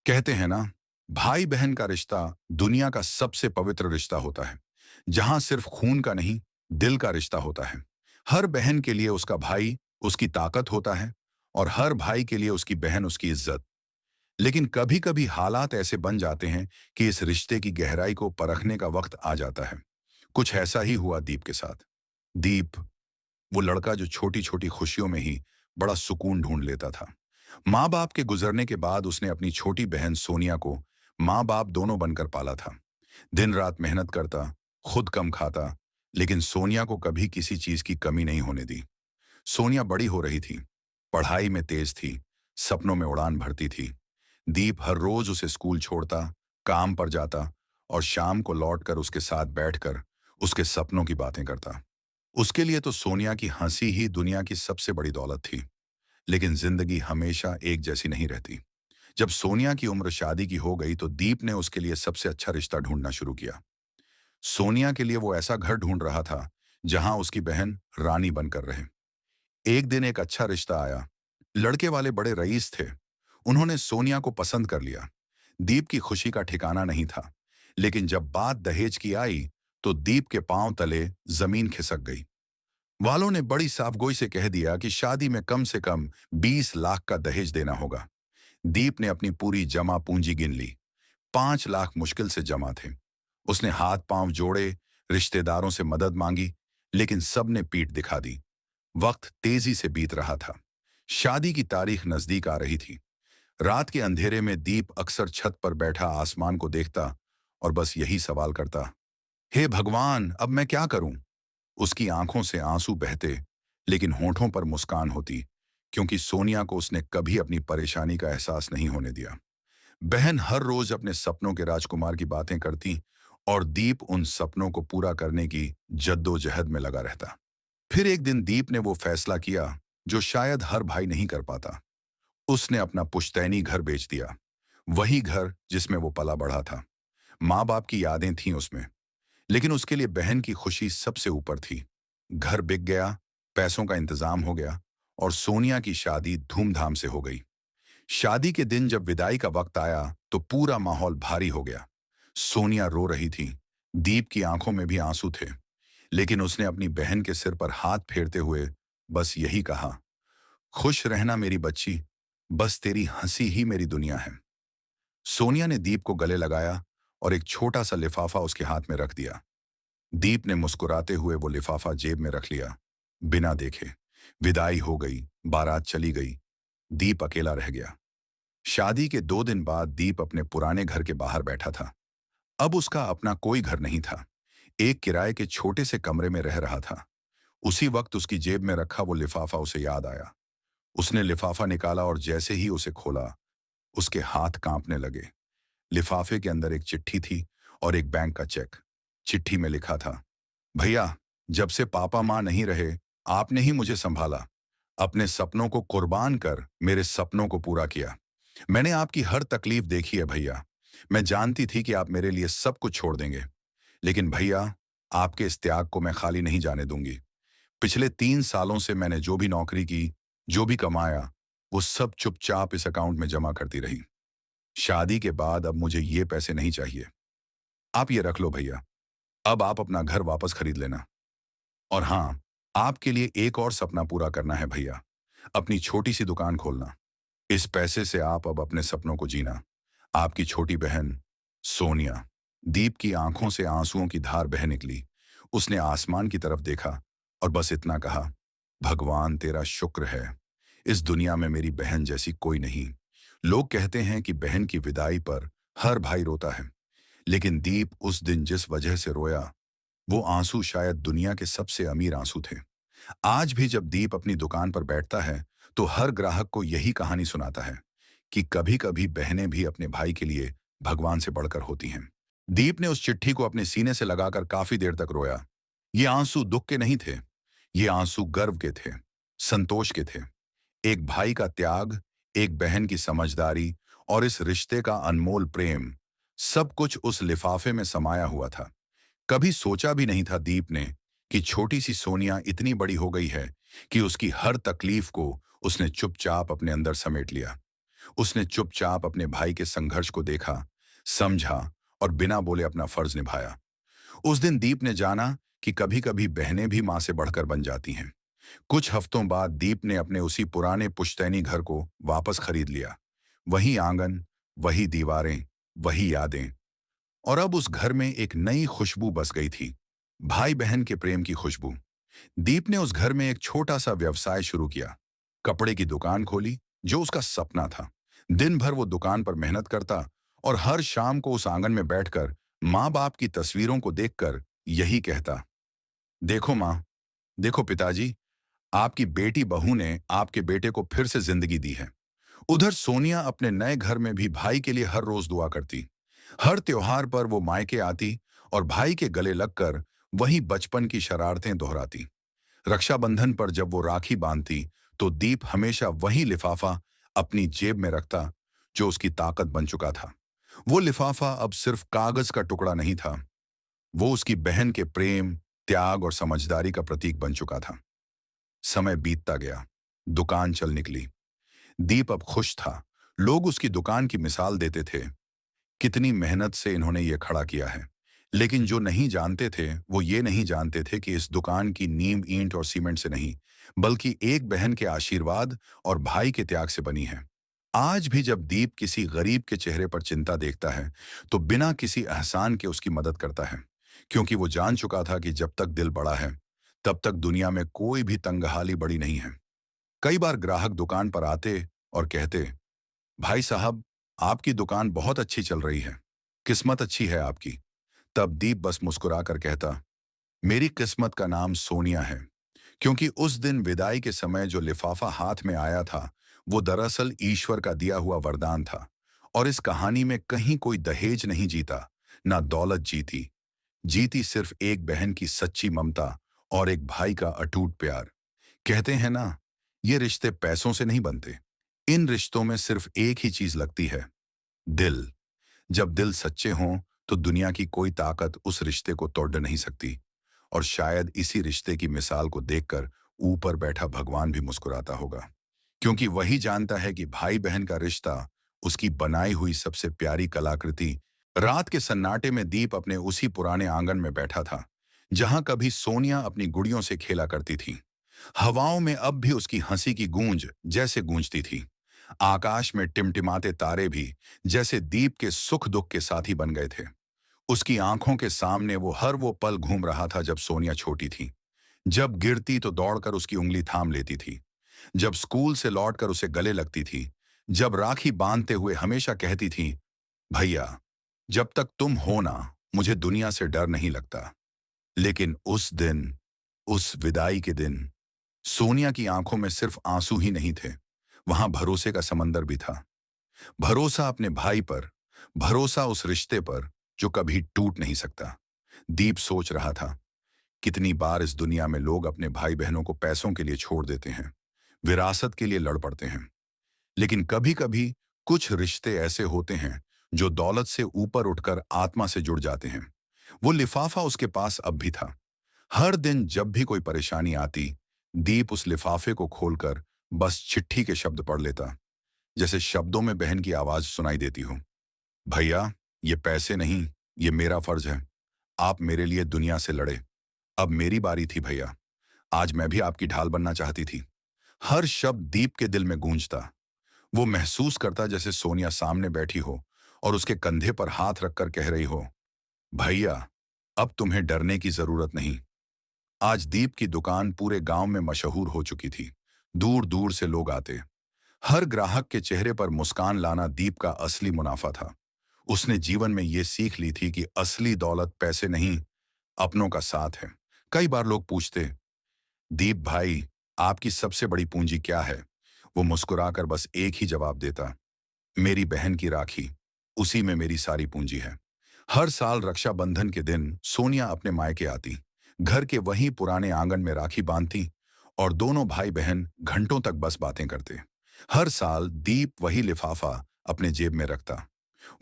कहते हैं ना, भाई बहन का रिश्ता दुनिया का सबसे पवित्र रिश्ता होता है, जहां सिर्फ खून का नहीं, दिल का रिश्ता होता है। हर बहन के लिए उसका भाई उसकी ताकत होता है, और हर भाई के लिए उसकी बहन उसकी इज्जत। लेकिन कभी कभी हालात ऐसे बन जाते हैं कि इस रिश्ते की गहराई को परखने का वक्त आ जाता है। कुछ ऐसा ही हुआ दीप के साथ। दीप, वो लड़का जो छोटी छोटी खुशियों में ही बड़ा सुकून ढूंढ लेता था। माँ बाप के गुजरने के बाद उसने अपनी छोटी बहन सोनिया को माँ बाप दोनों बनकर पाला था। दिन रात मेहनत करता, खुद कम खाता, लेकिन सोनिया को कभी किसी चीज की कमी नहीं होने दी। सोनिया बड़ी हो रही थी, पढ़ाई में तेज थी, सपनों में उड़ान भरती थी। दीप हर रोज उसे स्कूल छोड़ता, काम पर जाता, और शाम को लौटकर उसके साथ बैठकर उसके सपनों की बातें करता। उसके लिए तो सोनिया की हंसी ही दुनिया की सबसे बड़ी दौलत थी। लेकिन जिंदगी हमेशा एक जैसी नहीं रहती। जब सोनिया की उम्र शादी की हो गई तो दीप ने उसके लिए सबसे अच्छा रिश्ता ढूंढना शुरू किया। सोनिया के लिए वो ऐसा घर ढूंढ रहा था जहां उसकी बहन रानी बनकर रहे। एक दिन एक अच्छा रिश्ता आया। लड़के वाले बड़े रईस थे। उन्होंने सोनिया को पसंद कर लिया। दीप की खुशी का ठिकाना नहीं था। लेकिन जब बात दहेज की आई तो दीप के पांव तले जमीन खिसक गई। वालों ने बड़ी साफगोई से कह दिया कि शादी में कम से कम 20 लाख का दहेज देना होगा। दीप ने अपनी पूरी जमा पूंजी गिन ली। 5 लाख मुश्किल से जमा थे। उसने हाथ पांव जोड़े, रिश्तेदारों से मदद मांगी, लेकिन सबने पीठ दिखा दी। वक्त तेजी से बीत रहा था। शादी की तारीख नजदीक आ रही थी। रात के अंधेरे में दीप अक्सर छत पर बैठा आसमान को देखता और बस यही सवाल करता, हे भगवान, अब मैं क्या करूं? उसकी आंखों से आंसू बहते, लेकिन होठों पर मुस्कान होती, क्योंकि सोनिया को उसने कभी अपनी परेशानी का एहसास नहीं होने दिया। बहन हर रोज अपने सपनों के राजकुमार की बातें करती, और दीप उन सपनों को पूरा करने की जद्दोजहद में लगा रहता। फिर एक दिन दीप ने वो फैसला किया जो शायद हर भाई नहीं कर पाता। उसने अपना पुश्तैनी घर बेच दिया। वही घर जिसमें वो पला बढ़ा था। माँ बाप की यादें थीं उसमें, लेकिन उसके लिए बहन की खुशी सबसे ऊपर थी। घर बिक गया, पैसों का इंतजाम हो गया, और सोनिया की शादी धूमधाम से हो गई। शादी के दिन जब विदाई का वक्त आया तो पूरा माहौल भारी हो गया। सोनिया रो रही थी। दीप की आंखों में भी आंसू थे, लेकिन उसने अपनी बहन के सिर पर हाथ फेरते हुए बस यही कहा, खुश रहना मेरी बच्ची, बस तेरी हंसी ही मेरी दुनिया है। सोनिया ने दीप को गले लगाया और एक छोटा सा लिफाफा उसके हाथ में रख दिया। दीप ने मुस्कुराते हुए वो लिफाफा जेब में रख लिया। बिना देखे विदाई हो गई, बारात चली गई, दीप अकेला रह गया। शादी के 2 दिन बाद दीप अपने पुराने घर के बाहर बैठा था। अब उसका अपना कोई घर नहीं था। एक किराए के छोटे से कमरे में रह रहा था। उसी वक्त उसकी जेब में रखा वो लिफाफा उसे याद आया। उसने लिफाफा निकाला और जैसे ही उसे खोला, उसके हाथ कांपने लगे। लिफाफे के अंदर एक चिट्ठी थी और एक बैंक का चेक। चिट्ठी में लिखा था, भैया, जब से पापा माँ नहीं रहे, आपने ही मुझे संभाला। अपने सपनों को कुर्बान कर मेरे सपनों को पूरा किया। मैंने आपकी हर तकलीफ देखी है भैया। मैं जानती थी कि आप मेरे लिए सब कुछ छोड़ देंगे, लेकिन भैया, आपके इस त्याग को मैं खाली नहीं जाने दूंगी। पिछले 3 सालों से मैंने जो भी नौकरी की, जो भी कमाया, वो सब चुपचाप इस अकाउंट में जमा करती रही। शादी के बाद अब मुझे ये पैसे नहीं चाहिए। आप ये रख लो भैया। अब आप अपना घर वापस खरीद लेना। और हाँ, आपके लिए एक और सपना पूरा करना है भैया, अपनी छोटी सी दुकान खोलना। इस पैसे से आप अब अपने सपनों को जीना। आपकी छोटी बहन सोनिया। दीप की आंखों से आंसुओं की धार बह निकली। उसने आसमान की तरफ देखा और बस इतना कहा, भगवान तेरा शुक्र है, इस दुनिया में मेरी बहन जैसी कोई नहीं। लोग कहते हैं कि बहन की विदाई पर हर भाई रोता है, लेकिन दीप उस दिन जिस वजह से रोया, वो आंसू शायद दुनिया के सबसे अमीर आंसू थे। आज भी जब दीप अपनी दुकान पर बैठता है तो हर ग्राहक को यही कहानी सुनाता है कि कभी कभी बहनें भी अपने भाई के लिए भगवान से बढ़कर होती हैं। दीप ने उस चिट्ठी को अपने सीने से लगाकर काफी देर तक रोया। ये आंसू दुख के नहीं थे, ये आंसू गर्व के थे, संतोष के थे। एक भाई का त्याग, एक बहन की समझदारी, और इस रिश्ते का अनमोल प्रेम, सब कुछ उस लिफाफे में समाया हुआ था। कभी सोचा भी नहीं था दीप ने कि छोटी सी सोनिया इतनी बड़ी हो गई है कि उसकी हर तकलीफ को उसने चुपचाप अपने अंदर समेट लिया। उसने चुपचाप अपने भाई के संघर्ष को देखा, समझा और बिना बोले अपना फर्ज निभाया। उस दिन दीप ने जाना कि कभी-कभी बहनें भी मां से बढ़कर बन जाती हैं। कुछ हफ्तों बाद दीप ने अपने उसी पुराने पुश्तैनी घर को वापस खरीद लिया। वही आंगन, वही दीवारें, वही यादें। और अब उस घर में एक नई खुशबू बस गई थी, भाई बहन के प्रेम की खुशबू। दीप ने उस घर में एक छोटा सा व्यवसाय शुरू किया। कपड़े की दुकान खोली, जो उसका सपना था। दिन भर वो दुकान पर मेहनत करता और हर शाम को उस आंगन में बैठकर माँ बाप की तस्वीरों को देखकर यही कहता, देखो माँ, देखो पिताजी, आपकी बेटी बहू ने आपके बेटे को फिर से जिंदगी दी है। उधर सोनिया अपने नए घर में भी भाई के लिए हर रोज दुआ करती। हर त्योहार पर वो मायके आती और भाई के गले लगकर वही बचपन की शरारतें दोहराती। रक्षाबंधन पर जब वो राखी बांधती, तो दीप हमेशा वही लिफाफा अपनी जेब में रखता, जो उसकी ताकत बन चुका था। वो लिफाफा अब सिर्फ कागज का टुकड़ा नहीं था, वो उसकी बहन के प्रेम, त्याग और समझदारी का प्रतीक बन चुका था। समय बीतता गया, दुकान चल निकली। दीप अब खुश था। लोग उसकी दुकान की मिसाल देते थे, कितनी मेहनत से इन्होंने ये खड़ा किया है। लेकिन जो नहीं जानते थे, वो ये नहीं जानते थे कि इस दुकान की नींव ईंट और सीमेंट से नहीं, बल्कि एक बहन के आशीर्वाद और भाई के त्याग से बनी है। आज भी जब दीप किसी गरीब के चेहरे पर चिंता देखता है, तो बिना किसी एहसान के उसकी मदद करता है, क्योंकि वो जान चुका था कि जब तक दिल बड़ा है, तब तक दुनिया में कोई भी तंगहाली बड़ी नहीं है। कई बार ग्राहक दुकान पर आते और कहते, भाई साहब, आपकी दुकान बहुत अच्छी चल रही है, किस्मत अच्छी है आपकी। तब दीप बस मुस्कुराकर कहता, मेरी किस्मत का नाम सोनिया है, क्योंकि उस दिन विदाई के समय जो लिफाफा हाथ में आया था, वो दरअसल ईश्वर का दिया हुआ वरदान था। और इस कहानी में कहीं कोई दहेज नहीं जीता, ना दौलत जीती। जीती सिर्फ एक बहन की सच्ची ममता और एक भाई का अटूट प्यार। कहते हैं ना, ये रिश्ते पैसों से नहीं बनते। इन रिश्तों में सिर्फ एक ही चीज लगती है, दिल। जब दिल सच्चे हों, तो दुनिया की कोई ताकत उस रिश्ते को तोड़ नहीं सकती। और शायद इसी रिश्ते की मिसाल को देखकर ऊपर बैठा भगवान भी मुस्कुराता होगा, क्योंकि वही जानता है कि भाई बहन का रिश्ता उसकी बनाई हुई सबसे प्यारी कलाकृति। रात के सन्नाटे में दीप अपने उसी पुराने आंगन में बैठा था, जहां कभी सोनिया अपनी गुड़ियों से खेला करती थी। हवाओं में अब भी उसकी हंसी की गूंज जैसे गूंजती थी। आकाश में टिमटिमाते तारे भी जैसे दीप के सुख दुख के साथी बन गए थे। उसकी आंखों के सामने वो पल घूम रहा था जब सोनिया छोटी थी। जब गिरती तो दौड़कर उसकी उंगली थाम लेती थी। जब स्कूल से लौटकर उसे गले लगती थी। जब राखी बांधते हुए हमेशा कहती थी, भैया, जब तक तुम हो ना, मुझे दुनिया से डर नहीं लगता। लेकिन उस दिन, उस विदाई के दिन, सोनिया की आंखों में सिर्फ आंसू ही नहीं थे, वहां भरोसे का समंदर भी था। भरोसा अपने भाई पर, भरोसा उस रिश्ते पर जो कभी टूट नहीं सकता। दीप सोच रहा था, कितनी बार इस दुनिया में लोग अपने भाई बहनों को पैसों के लिए छोड़ देते हैं, विरासत के लिए लड़ पड़ते हैं। लेकिन कभी कभी कुछ रिश्ते ऐसे होते हैं जो दौलत से ऊपर उठकर आत्मा से जुड़ जाते हैं। वो लिफाफा उसके पास अब भी था। हर दिन जब भी कोई परेशानी आती, दीप उस लिफाफे को खोलकर बस चिट्ठी के शब्द पढ़ लेता, जैसे शब्दों में बहन की आवाज सुनाई देती हो, भैया, ये पैसे नहीं, ये मेरा फर्ज है। आप मेरे लिए दुनिया से लड़े, अब मेरी बारी थी भैया। आज मैं भी आपकी ढाल बनना चाहती थी। हर शब्द दीप के दिल में गूंजता। वो महसूस करता जैसे सोनिया सामने बैठी हो और उसके कंधे पर हाथ रखकर कह रही हो, भैया, अब तुम्हें डरने की जरूरत नहीं। आज दीप की दुकान पूरे गांव में मशहूर हो चुकी थी। दूर दूर से लोग आते। हर ग्राहक के चेहरे पर मुस्कान लाना दीप का असली मुनाफा था। उसने जीवन में ये सीख ली थी कि असली दौलत पैसे नहीं, अपनों का साथ है। कई बार लोग पूछते, दीप भाई, आपकी सबसे बड़ी पूंजी क्या है? वो मुस्कुराकर बस एक ही जवाब देता, मेरी बहन की राखी, उसी में मेरी सारी पूंजी है। हर साल रक्षाबंधन के दिन सोनिया अपने मायके आती, घर के वहीं पुराने आंगन में राखी बांधती और दोनों भाई बहन घंटों तक बस बातें करते। हर साल दीप वही लिफाफा अपने जेब में रखता।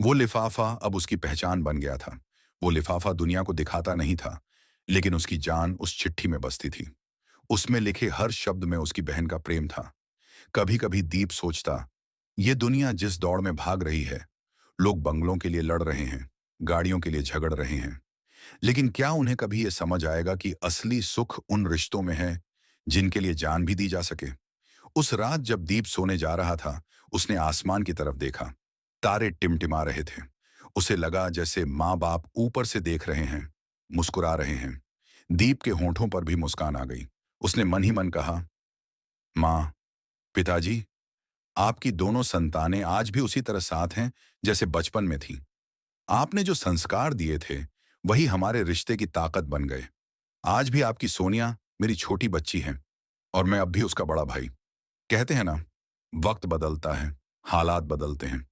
वो लिफाफा अब उसकी पहचान बन गया था। वो लिफाफा दुनिया को दिखाता नहीं था, लेकिन उसकी जान उस चिट्ठी में बसती थी। उसमें लिखे हर शब्द में उसकी बहन का प्रेम था। कभी कभी दीप सोचता, ये दुनिया जिस दौड़ में भाग रही है, लोग बंगलों के लिए लड़ रहे हैं, गाड़ियों के लिए झगड़ रहे हैं, लेकिन क्या उन्हें कभी ये समझ आएगा कि असली सुख उन रिश्तों में है जिनके लिए जान भी दी जा सके? उस रात जब दीप सोने जा रहा था, उसने आसमान की तरफ देखा। तारे टिमटिमा रहे थे। उसे लगा जैसे माँ बाप ऊपर से देख रहे हैं, मुस्कुरा रहे हैं। दीप के होंठों पर भी मुस्कान आ गई। उसने मन ही मन कहा, माँ, पिताजी, आपकी दोनों संतानें आज भी उसी तरह साथ हैं जैसे बचपन में थीं। आपने जो संस्कार दिए थे, वही हमारे रिश्ते की ताकत बन गए। आज भी आपकी सोनिया मेरी छोटी बच्ची है और मैं अब भी उसका बड़ा भाई। कहते हैं ना, वक्त बदलता है, हालात बदलते हैं,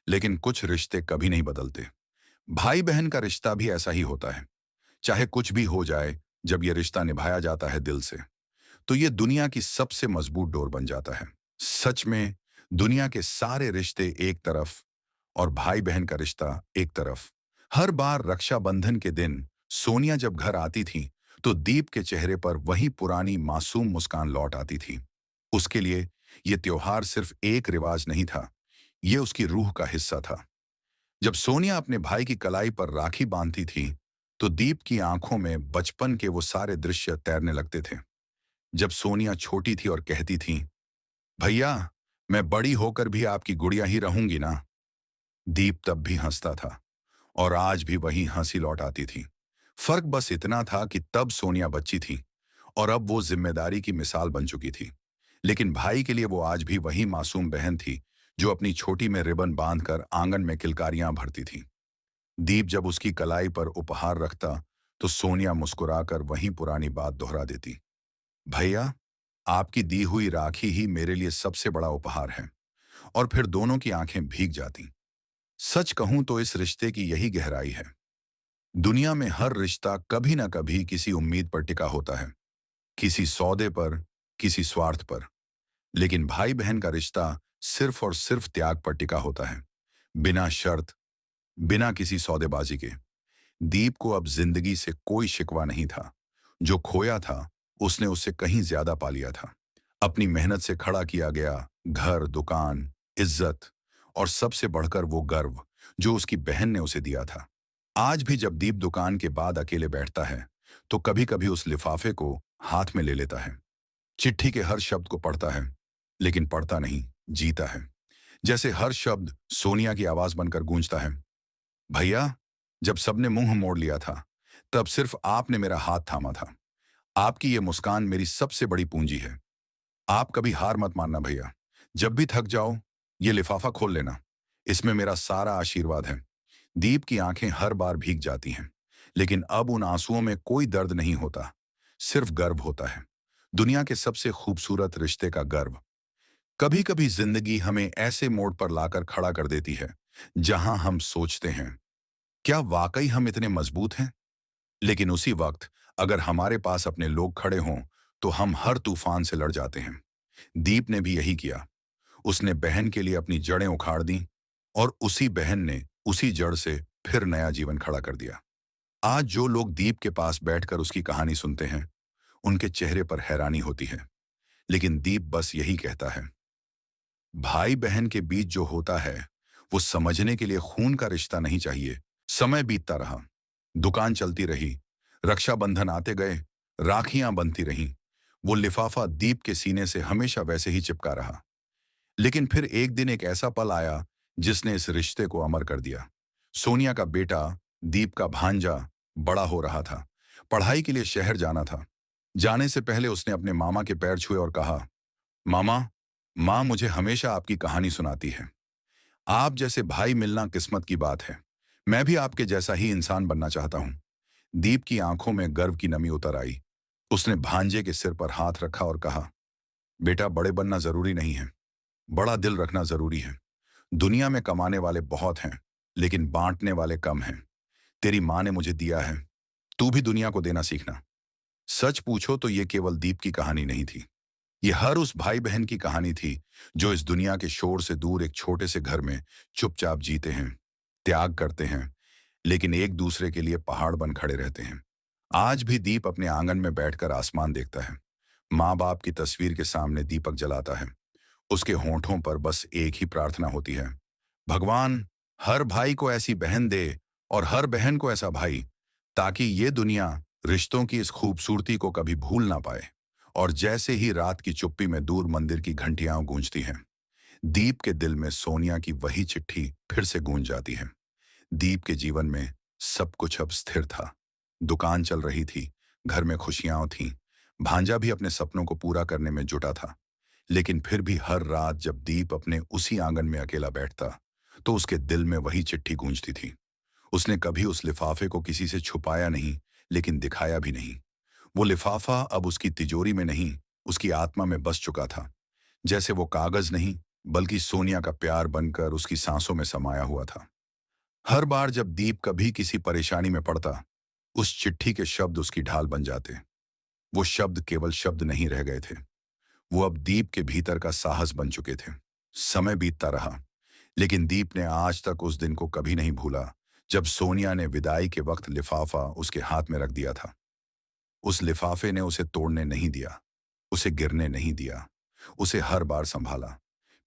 लेकिन कुछ रिश्ते कभी नहीं बदलते। भाई बहन का रिश्ता भी ऐसा ही होता है। चाहे कुछ भी हो जाए, जब ये रिश्ता निभाया जाता है दिल से, तो ये दुनिया की सबसे मजबूत डोर बन जाता है। सच में, दुनिया के सारे रिश्ते एक तरफ और भाई बहन का रिश्ता एक तरफ। हर बार रक्षाबंधन के दिन सोनिया जब घर आती थी, तो दीप के चेहरे पर वही पुरानी मासूम मुस्कान लौट आती थी। उसके लिए ये त्योहार सिर्फ एक रिवाज नहीं था, ये उसकी रूह का हिस्सा था। जब सोनिया अपने भाई की कलाई पर राखी बांधती थी, तो दीप की आंखों में बचपन के वो सारे दृश्य तैरने लगते थे। जब सोनिया छोटी थी और कहती थी, भैया, मैं बड़ी होकर भी आपकी गुड़िया ही रहूंगी ना। दीप तब भी हंसता था और आज भी वही हंसी लौट आती थी। फर्क बस इतना था कि तब सोनिया बच्ची थी और अब वो जिम्मेदारी की मिसाल बन चुकी थी। लेकिन भाई के लिए वो आज भी वही मासूम बहन थी जो अपनी छोटी में रिबन बांधकर आंगन में किलकारियां भरती थी। दीप जब उसकी कलाई पर उपहार रखता, तो सोनिया मुस्कुराकर वही पुरानी बात दोहरा देती, भैया, आपकी दी हुई राखी ही मेरे लिए सबसे बड़ा उपहार है। और फिर दोनों की आंखें भीग जाती। सच कहूं तो इस रिश्ते की यही गहराई है। दुनिया में हर रिश्ता कभी ना कभी किसी उम्मीद पर टिका होता है, किसी सौदे पर, किसी स्वार्थ पर। लेकिन भाई बहन का रिश्ता सिर्फ और सिर्फ त्याग पर टिका होता है, बिना शर्त, बिना किसी सौदेबाजी के। दीप को अब जिंदगी से कोई शिकवा नहीं था। जो खोया था, उसने उससे कहीं ज्यादा पा लिया था। अपनी मेहनत से खड़ा किया गया घर, दुकान, इज्जत और सबसे बढ़कर वो गर्व जो उसकी बहन ने उसे दिया था। आज भी जब दीप दुकान के बाद अकेले बैठता है, तो कभी कभी उस लिफाफे को हाथ में ले लेता है। चिट्ठी के हर शब्द को पढ़ता है, लेकिन पढ़ता नहीं, जीता है। जैसे हर शब्द सोनिया की आवाज बनकर गूंजता है, भैया, जब सबने मुंह मोड़ लिया था, तब सिर्फ आपने मेरा हाथ थामा था। आपकी ये मुस्कान मेरी सबसे बड़ी पूंजी है। आप कभी हार मत मानना भैया। जब भी थक जाओ, ये लिफाफा खोल लेना। इसमें मेरा सारा आशीर्वाद है। दीप की आंखें हर बार भीग जाती हैं, लेकिन अब उन आंसुओं में कोई दर्द नहीं होता, सिर्फ गर्व होता है। दुनिया के सबसे खूबसूरत रिश्ते का गर्व। कभी कभी जिंदगी हमें ऐसे मोड़ पर लाकर खड़ा कर देती है, जहां हम सोचते हैं, क्या वाकई हम इतने मजबूत हैं? लेकिन उसी वक्त अगर हमारे पास अपने लोग खड़े हों, तो हम हर तूफान से लड़ जाते हैं। दीप ने भी यही किया। उसने बहन के लिए अपनी जड़ें उखाड़ दी और उसी बहन ने उसी जड़ से फिर नया जीवन खड़ा कर दिया। आज जो लोग दीप के पास बैठकर उसकी कहानी सुनते हैं, उनके चेहरे पर हैरानी होती है, लेकिन दीप बस यही कहता है, भाई बहन के बीच जो होता है, वो समझने के लिए खून का रिश्ता नहीं चाहिए। समय बीतता रहा, दुकान चलती रही, रक्षाबंधन आते गए, राखियां बनती रहीं। वो लिफाफा दीप के सीने से हमेशा वैसे ही चिपका रहा। लेकिन फिर एक दिन एक ऐसा पल आया जिसने इस रिश्ते को अमर कर दिया। सोनिया का बेटा, दीप का भांजा, बड़ा हो रहा था, पढ़ाई के लिए शहर जाना था। जाने से पहले उसने अपने मामा के पैर छुए और कहा, मामा, माँ मुझे हमेशा आपकी कहानी सुनाती है। आप जैसे भाई मिलना किस्मत की बात है। मैं भी आपके जैसा ही इंसान बनना चाहता हूँ। दीप की आंखों में गर्व की नमी उतर आई। उसने भांजे के सिर पर हाथ रखा और कहा, बेटा, बड़े बनना जरूरी नहीं है, बड़ा दिल रखना जरूरी है। दुनिया में कमाने वाले बहुत हैं, लेकिन बांटने वाले कम हैं। तेरी माँ ने मुझे दिया है, तू भी दुनिया को देना सीखना। सच पूछो तो ये केवल दीप की कहानी नहीं थी, ये हर उस भाई बहन की कहानी थी जो इस दुनिया के शोर से दूर एक छोटे से घर में चुपचाप जीते हैं, त्याग करते हैं, लेकिन एक दूसरे के लिए पहाड़ बन खड़े रहते हैं। आज भी दीप अपने आंगन में बैठकर आसमान देखता है, माँ बाप की तस्वीर के सामने दीपक जलाता है, उसके होंठों पर बस एक ही प्रार्थना होती है, भगवान हर भाई को ऐसी बहन दे और हर बहन को ऐसा भाई, ताकि ये दुनिया रिश्तों की इस खूबसूरती को कभी भूल ना पाए। और जैसे ही रात की चुप्पी में दूर मंदिर की घंटियां गूंजती हैं, दीप के दिल में सोनिया की वही चिट्ठी फिर से गूंज जाती है। दीप के जीवन में सब कुछ अब स्थिर था। दुकान चल रही थी, घर में खुशियां थीं, भांजा भी अपने सपनों को पूरा करने में जुटा था। लेकिन फिर भी हर रात जब दीप अपने उसी आंगन में अकेला बैठता, तो उसके दिल में वही चिट्ठी गूंजती थी। उसने कभी उस लिफाफे को किसी से छुपाया नहीं, लेकिन दिखाया भी नहीं। वो लिफाफा अब उसकी तिजोरी में नहीं, उसकी आत्मा में बस चुका था। जैसे वो कागज नहीं, बल्कि सोनिया का प्यार बनकर उसकी सांसों में समाया हुआ था। हर बार जब दीप कभी किसी परेशानी में पड़ता, उस चिट्ठी के शब्द उसकी ढाल बन जाते। वो शब्द केवल शब्द नहीं रह गए थे, वो अब दीप के भीतर का साहस बन चुके थे। समय बीतता रहा, लेकिन दीप ने आज तक उस दिन को कभी नहीं भूला, जब सोनिया ने विदाई के वक्त लिफाफा उसके हाथ में रख दिया था। उस लिफाफे ने उसे तोड़ने नहीं दिया, उसे गिरने नहीं दिया, उसे हर बार संभाला।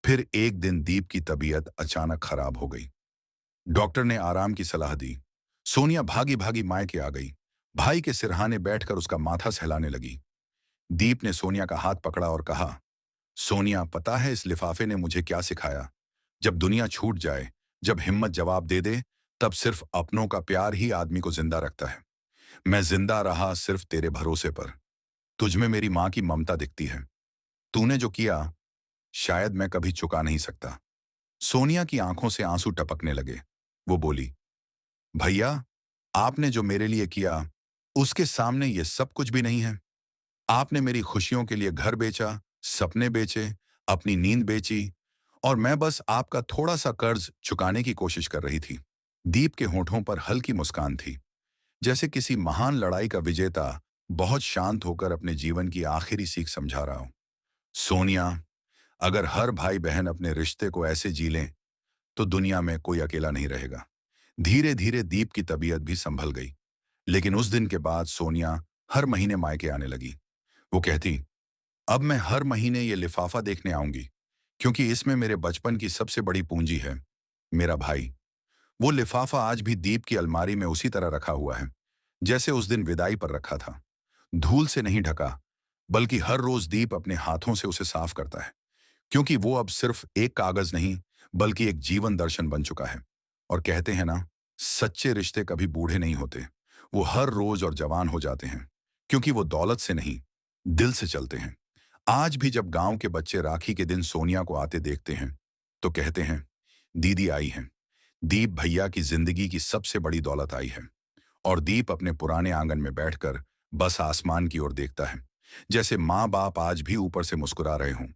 फिर एक दिन दीप की तबीयत अचानक खराब हो गई। डॉक्टर ने आराम की सलाह दी। सोनिया भागी भागी मायके आ गई, भाई के सिरहाने बैठकर उसका माथा सहलाने लगी। दीप ने सोनिया का हाथ पकड़ा और कहा, सोनिया, पता है इस लिफाफे ने मुझे क्या सिखाया? जब दुनिया छूट जाए, जब हिम्मत जवाब दे दे, तब सिर्फ अपनों का प्यार ही आदमी को जिंदा रखता है। मैं जिंदा रहा सिर्फ तेरे भरोसे पर। तुझ में मेरी माँ की ममता दिखती है। तूने जो किया, शायद मैं कभी चुका नहीं सकता। सोनिया की आंखों से आंसू टपकने लगे। वो बोली, भैया, आपने जो मेरे लिए किया, उसके सामने ये सब कुछ भी नहीं है। आपने मेरी खुशियों के लिए घर बेचा, सपने बेचे, अपनी नींद बेची, और मैं बस आपका थोड़ा सा कर्ज चुकाने की कोशिश कर रही थी। दीप के होठों पर हल्की मुस्कान थी, जैसे किसी महान लड़ाई का विजेता बहुत शांत होकर अपने जीवन की आखिरी सीख समझा रहा हो। सोनिया, अगर हर भाई बहन अपने रिश्ते को ऐसे जी लें, तो दुनिया में कोई अकेला नहीं रहेगा। धीरे धीरे दीप की तबीयत भी संभल गई, लेकिन उस दिन के बाद सोनिया हर महीने मायके आने लगी। वो कहती, अब मैं हर महीने ये लिफाफा देखने आऊंगी, क्योंकि इसमें मेरे बचपन की सबसे बड़ी पूंजी है, मेरा भाई। वो लिफाफा आज भी दीप की अलमारी में उसी तरह रखा हुआ है, जैसे उस दिन विदाई पर रखा था। धूल से नहीं ढका, बल्कि हर रोज दीप अपने हाथों से उसे साफ करता है, क्योंकि वो अब सिर्फ एक कागज नहीं, बल्कि एक जीवन दर्शन बन चुका है। और कहते हैं ना, सच्चे रिश्ते कभी बूढ़े नहीं होते, वो हर रोज और जवान हो जाते हैं, क्योंकि वो दौलत से नहीं, दिल से चलते हैं। आज भी जब गांव के बच्चे राखी के दिन सोनिया को आते देखते हैं, तो कहते हैं, दीदी आई हैं। दीप भैया की जिंदगी की सबसे बड़ी दौलत आई है। और दीप अपने पुराने आंगन में बैठकर बस आसमान की ओर देखता है, जैसे माँ बाप आज भी ऊपर से मुस्कुरा रहे हों।